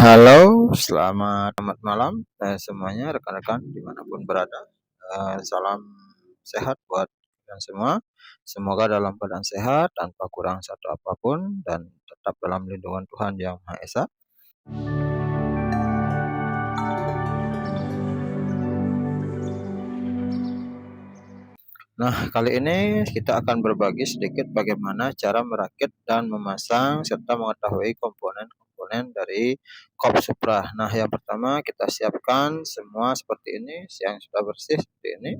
Halo, selamat malam semuanya rekan-rekan dimanapun berada. Salam sehat buat kalian semua. Semoga dalam keadaan sehat tanpa kurang satu apapun dan tetap dalam lindungan Tuhan Yang Maha Esa. Nah, kali ini kita akan berbagi sedikit bagaimana cara merakit dan memasang serta mengetahui komponen-komponen dari kop Supra. Nah, yang pertama kita siapkan semua seperti ini, yang sudah bersih seperti ini.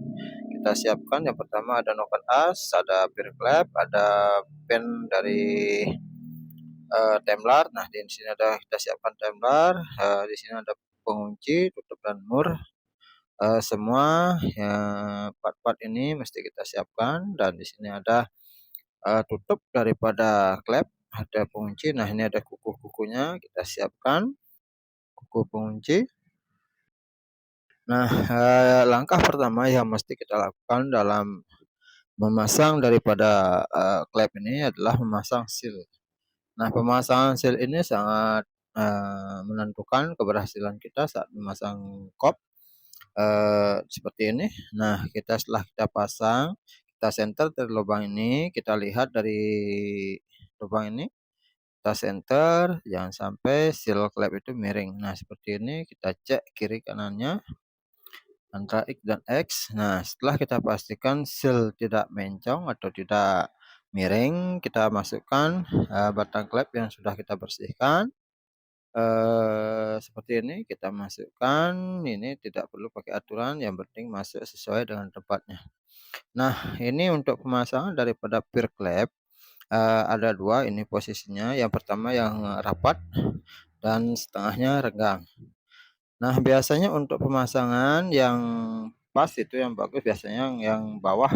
Kita siapkan yang pertama ada noken as, ada beer clap, ada pen dari tumbler. Nah, di sini ada kita siapkan tumbler, di sini ada pengunci, tutup dan mur. Semua ya, part-part ini mesti kita siapkan dan di sini ada tutup daripada klep, ada pengunci. Nah, ini ada kuku-kukunya, kita siapkan kuku pengunci. Nah, langkah pertama yang mesti kita lakukan dalam memasang daripada klep ini adalah memasang seal. Nah, pemasangan seal ini sangat menentukan keberhasilan kita saat memasang kop seperti ini. Nah, setelah kita pasang, kita center dari lubang ini, kita lihat dari lubang ini, kita center, jangan sampai seal klep itu miring. Nah, seperti ini kita cek kiri kanannya antara X dan X. Nah, setelah kita pastikan seal tidak mencong atau tidak miring, kita masukkan batang klep yang sudah kita bersihkan. Seperti ini kita masukkan, ini tidak perlu pakai aturan, yang penting masuk sesuai dengan tempatnya. Nah, ini untuk pemasangan daripada peer clap ada dua ini posisinya. Yang pertama yang rapat dan setengahnya renggang. Nah, biasanya untuk pemasangan yang pas itu yang bagus biasanya yang bawah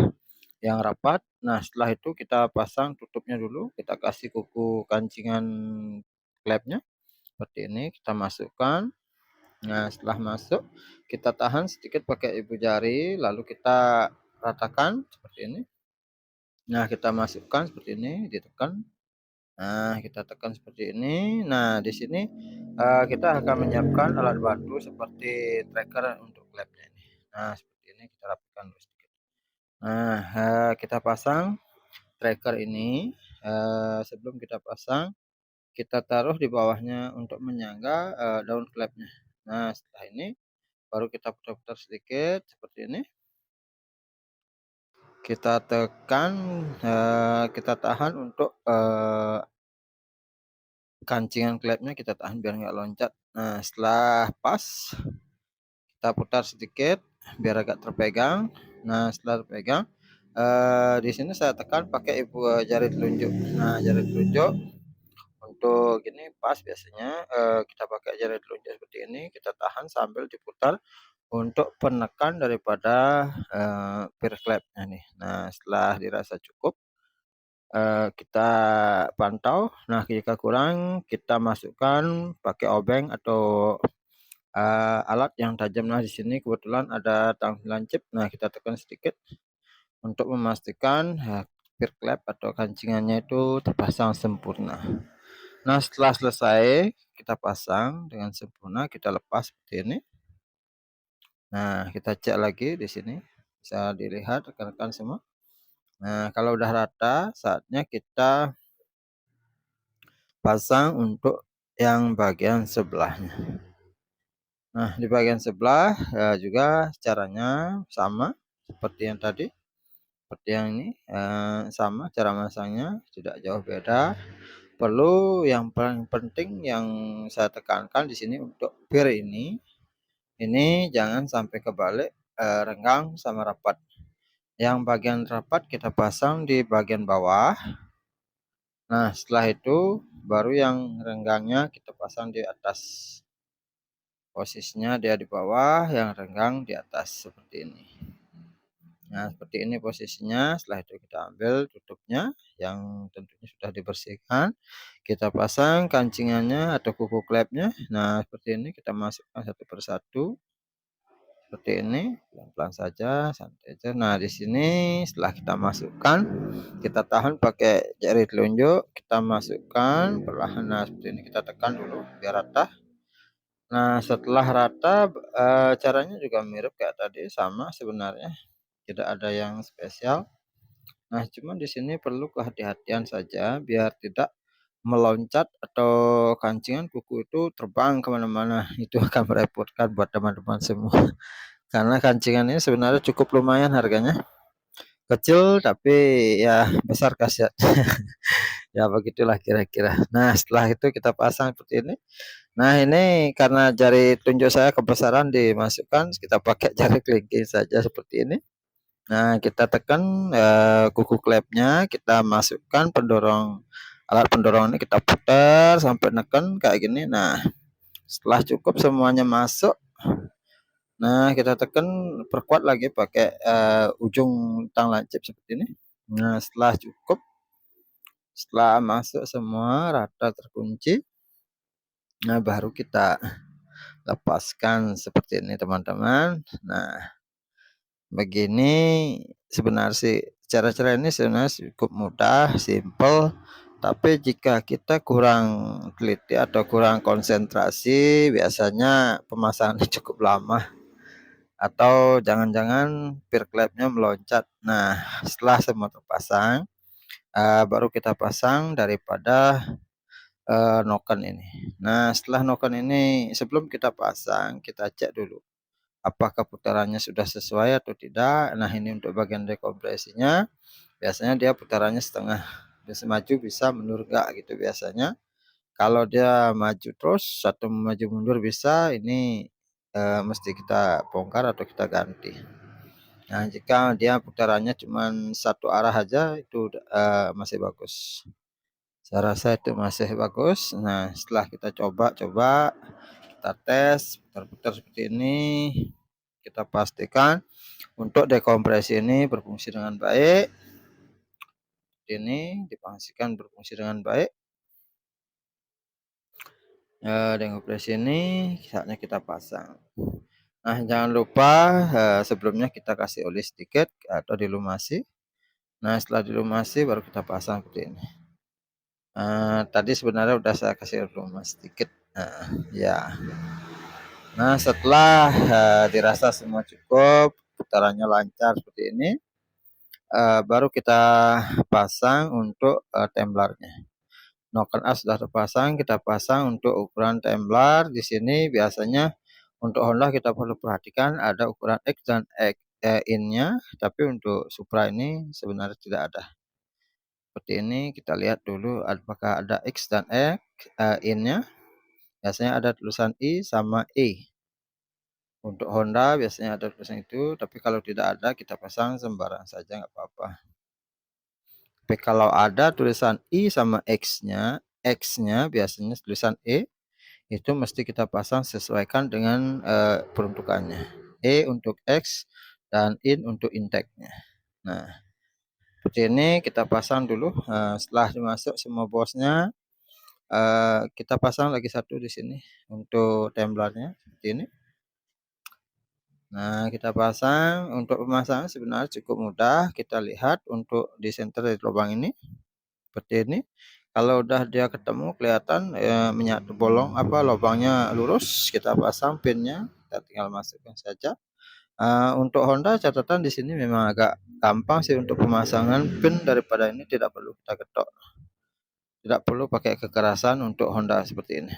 yang rapat. Nah, setelah itu kita pasang tutupnya dulu, kita kasih kuku kancingan klepnya seperti ini, kita masukkan. Nah, setelah masuk kita tahan sedikit pakai ibu jari, lalu kita ratakan seperti ini. Nah, kita masukkan seperti ini, ditekan. Nah, kita tekan seperti ini. Nah, di sini kita akan menyiapkan alat bantu seperti tracker untuk klepnya ini. Nah, seperti ini kita rapikan dulu sedikit. Nah, kita pasang tracker ini. Sebelum kita pasang, kita taruh di bawahnya untuk menyangga daun klepnya. Nah, setelah ini baru kita putar-putar sedikit seperti ini. Kita tekan, kita tahan untuk kancingan klepnya, kita tahan biar nggak loncat. Nah, setelah pas kita putar sedikit biar agak terpegang. Nah, setelah terpegang di sini saya tekan pakai jari telunjuk. Nah, jari telunjuk untuk gini pas biasanya kita pakai jari telunjuk seperti ini, kita tahan sambil diputar untuk penekan daripada peer clapnya nih. Nah, setelah dirasa cukup kita pantau. Nah, jika kurang kita masukkan pakai obeng atau alat yang tajam. Nah, di sini kebetulan ada tang lancip. Nah, kita tekan sedikit untuk memastikan peer clap atau kancingannya itu terpasang sempurna. Nah, setelah selesai kita pasang dengan sempurna, kita lepas seperti ini. Nah, kita cek lagi di sini. Bisa dilihat rekan-rekan semua. Nah, kalau udah rata, saatnya kita pasang untuk yang bagian sebelahnya. Nah, di bagian sebelah juga caranya sama seperti yang tadi. Seperti yang ini sama cara masangnya, tidak jauh beda. Perlu yang paling penting yang saya tekankan di sini untuk peer ini jangan sampai kebalik renggang sama rapat. Yang bagian rapat kita pasang di bagian bawah. Nah, setelah itu baru yang renggangnya kita pasang di atas. Posisinya dia di bawah, yang renggang di atas seperti ini. Nah, seperti ini posisinya. Setelah itu kita ambil tutupnya yang tentunya sudah dibersihkan. Kita pasang kancingannya atau kuku klepnya. Nah, seperti ini kita masukkan satu persatu. Seperti ini, pelan-pelan saja, santai aja. Nah, di sini setelah kita masukkan, kita tahan pakai jari telunjuk, kita masukkan perlahan. Nah, seperti ini kita tekan dulu biar rata. Nah, setelah rata, caranya juga mirip kayak tadi, sama sebenarnya, tidak ada yang spesial. Nah, cuman di sini perlu kehati-hatian saja biar tidak meloncat atau kancingan kuku itu terbang ke mana-mana. Itu akan merepotkan buat teman-teman semua. Karena kancingan ini sebenarnya cukup lumayan harganya. Kecil tapi ya besar khasiat. Ya begitulah kira-kira. Nah, setelah itu kita pasang seperti ini. Nah, ini karena jari tunjuk saya kebesaran dimasukkan, kita pakai jari kelingking saja seperti ini. Nah, kita tekan kuku klepnya, kita masukkan pendorong, alat pendorong ini kita putar sampai neken kayak gini. Nah, setelah cukup semuanya masuk, nah kita tekan perkuat lagi pakai ujung tang lancip seperti ini. Nah, setelah cukup, setelah masuk semua rata terkunci, nah baru kita lepaskan seperti ini teman-teman. Nah, begini sebenarnya sih cara-cara ini sebenarnya cukup mudah, simple. Tapi jika kita kurang teliti atau kurang konsentrasi, biasanya pemasangannya cukup lama. Atau jangan-jangan peer clampnya meloncat. Nah, setelah semua terpasang, baru kita pasang daripada noken ini. Nah, setelah noken ini sebelum kita pasang, kita cek dulu apakah putarannya sudah sesuai atau tidak. Nah, ini untuk bagian dekompresinya, biasanya dia putarannya setengah. Bisa maju, bisa mundur enggak gitu biasanya. Kalau dia maju terus atau maju mundur bisa, ini mesti kita bongkar atau kita ganti. Nah, jika dia putarannya cuma satu arah aja itu masih bagus. Saya rasa itu masih bagus. Nah, setelah kita coba-coba, kita tes, putar-putar seperti ini, kita pastikan untuk dekompresi ini berfungsi dengan baik. Ini dipastikan berfungsi dengan baik. Dekompresi ini saatnya kita pasang. Nah, jangan lupa sebelumnya kita kasih oli sedikit atau dilumasi. Nah, setelah dilumasi baru kita pasang seperti ini. Tadi sebenarnya udah saya kasih lumas sedikit. Ya. Nah, setelah dirasa semua cukup, putarannya lancar seperti ini, baru kita pasang untuk templarnya. Noken as sudah terpasang, kita pasang untuk ukuran templar. Di sini biasanya untuk Honda kita perlu perhatikan ada ukuran X dan in-nya, tapi untuk Supra ini sebenarnya tidak ada. Seperti ini kita lihat dulu apakah ada X dan in-nya. Biasanya ada tulisan I sama E. Untuk Honda biasanya ada tulisan itu, tapi kalau tidak ada kita pasang sembarang saja nggak apa-apa. Tapi kalau ada tulisan I sama X-nya biasanya tulisan E, itu mesti kita pasang sesuaikan dengan peruntukannya. E untuk X dan in untuk intake-nya. Nah, seperti ini kita pasang dulu. Setelah dimasuk semua bosnya, kita pasang lagi satu di sini untuk templarnya seperti ini. Nah, kita pasang. Untuk pemasangan sebenarnya cukup mudah. Kita lihat untuk di center dari lubang ini seperti ini. Kalau udah dia ketemu kelihatan menyatu bolong lubangnya lurus, kita pasang pinnya, kita tinggal masukkan saja. Untuk Honda catatan di sini memang agak gampang sih untuk pemasangan pin, daripada ini tidak perlu kita ketok. Tidak perlu pakai kekerasan untuk Honda seperti ini.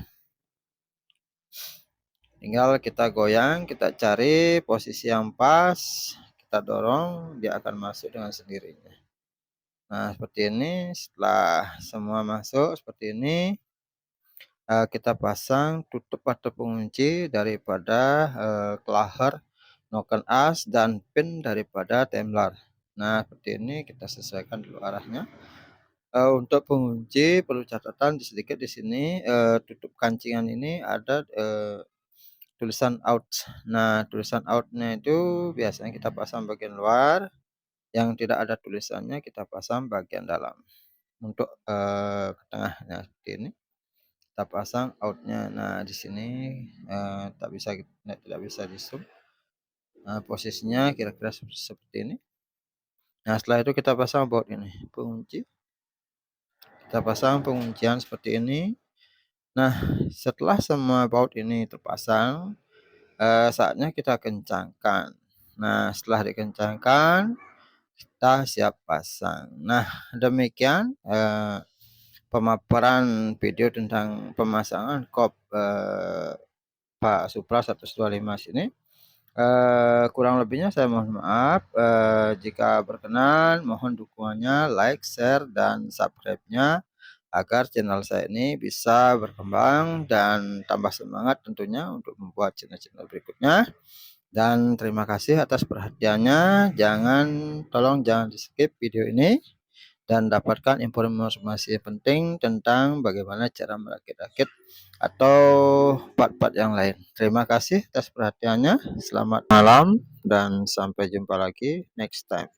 Tinggal kita goyang, kita cari posisi yang pas, kita dorong, dia akan masuk dengan sendirinya. Nah, seperti ini. Setelah semua masuk seperti ini, kita pasang tutup atau pengunci daripada klaher, noken as, dan pin daripada templar. Nah, seperti ini kita sesuaikan dulu arahnya. Untuk pengunci perlu catatan sedikit di sini, tutup kancingan ini ada tulisan out. Nah, tulisan out-nya itu biasanya kita pasang bagian luar, yang tidak ada tulisannya kita pasang bagian dalam. Untuk ke tengahnya seperti ini, kita pasang out-nya. Nah, di sini tidak bisa di-zoom. Nah, posisinya kira-kira seperti ini. Nah, setelah itu kita pasang baut ini, pengunci. Kita pasang penguncian seperti ini. Nah, setelah semua baut ini terpasang, saatnya kita kencangkan. Nah, setelah dikencangkan, kita siap pasang. Nah, demikian, pemaparan video tentang pemasangan kop, Pak Supra 125 sini. Kurang lebihnya saya mohon maaf, jika berkenan mohon dukungannya, like, share, dan subscribe-nya agar channel saya ini bisa berkembang dan tambah semangat tentunya untuk membuat channel-channel berikutnya. Dan terima kasih atas perhatiannya. Tolong jangan di-skip video ini dan dapatkan informasi penting tentang bagaimana cara merakit-rakit atau part-part yang lain. Terima kasih atas perhatiannya. Selamat malam dan sampai jumpa lagi next time.